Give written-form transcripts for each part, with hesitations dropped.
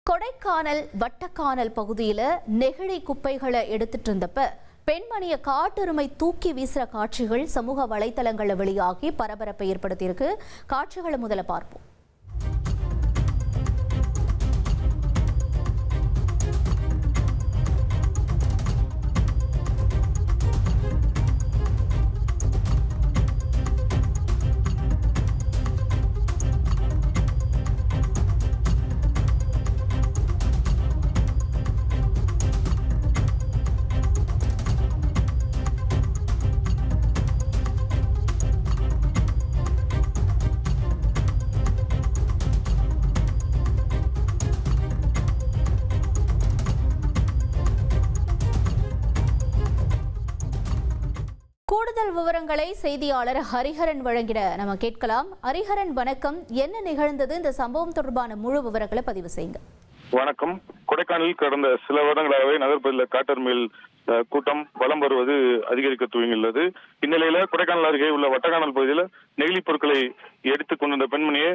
கொடைக்கானல் வட்டக்கானல் பகுதியில் நெகிழி குப்பைகளை எடுத்துட்டு இருந்தப்ப பெண்மணியை காட்டெருமை தூக்கி வீசுற காட்சிகள் சமூக வலைதளங்களில் வெளியாகி பரபரப்பை ஏற்படுத்தியிருக்கு. காட்சிகளை முதல்ல பார்ப்போம். கூடுதல் விவரங்களை செய்தியாளர் ஹரிஹரன் வழங்கிட நம்ம கேட்கலாம். ஹரிஹரன் வணக்கம். என்ன நிகழ்ந்தது? இந்த சம்பவம் தொடர்பான முழு விவரங்களை பதிவு செய்யுங்க. வணக்கம். கொடைக்கானலில் கடந்த சில வருடங்களாகவே நகர்ப்பகுதியில் காட்டெருமையில் கூட்டம் வலம் வருவது அதிகரிக்க துவங்கியுள்ளது. இந்நிலையில கொடைக்கானல் அருகே உள்ள வட்டக்கானல் பகுதியில் நெகிழி பொருட்களை எடுத்துக் கொண்டிருந்த பெண்மணியை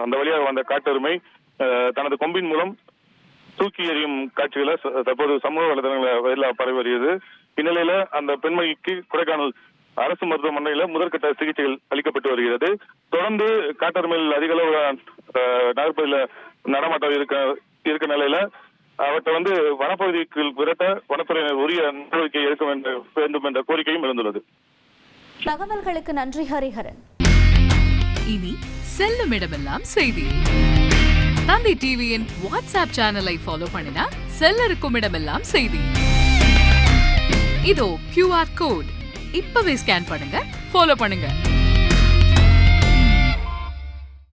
அந்த வழியாக வந்த காட்டெருமை தனது கொம்பின் மூலம் தூக்கி எறியும் காட்சிகளை தற்போது சமூக வலைதளங்களில் பரவி வருகிறது. இந்நிலையில அந்த பெண்மணிக்கு கொடைக்கானல் அரசு மருத்துவமனையில முதற்கட்ட சிகிச்சைகள் அளிக்கப்பட்டு வருகிறது. தொடர்ந்து காட்டெருமையில் அதிக அளவு நகர்ப்பகுதியில நடமாட்டம் இருக்க நிலையில அவற்றை வனப்பகுதிக்கு விரட்ட வனத்துறையினர் உரிய நடவடிக்கை எடுக்க வேண்டும் என்ற கோரிக்கையும் எழுந்துள்ளது. தகவல்களுக்கு நன்றி ஹரிஹரன். இனி செல்லும் இடமெல்லாம் செய்தி. தந்தி டிவியின் வாட்ஸ்அப் சேனலை ஃபாலோ பண்ணினா செல்ல இருக்கும் இடமெல்லாம் செய்தி. இதோ QR கோட் இப்பவே ஸ்கேன் பண்ணுங்க, ஃபாலோ பண்ணுங்க.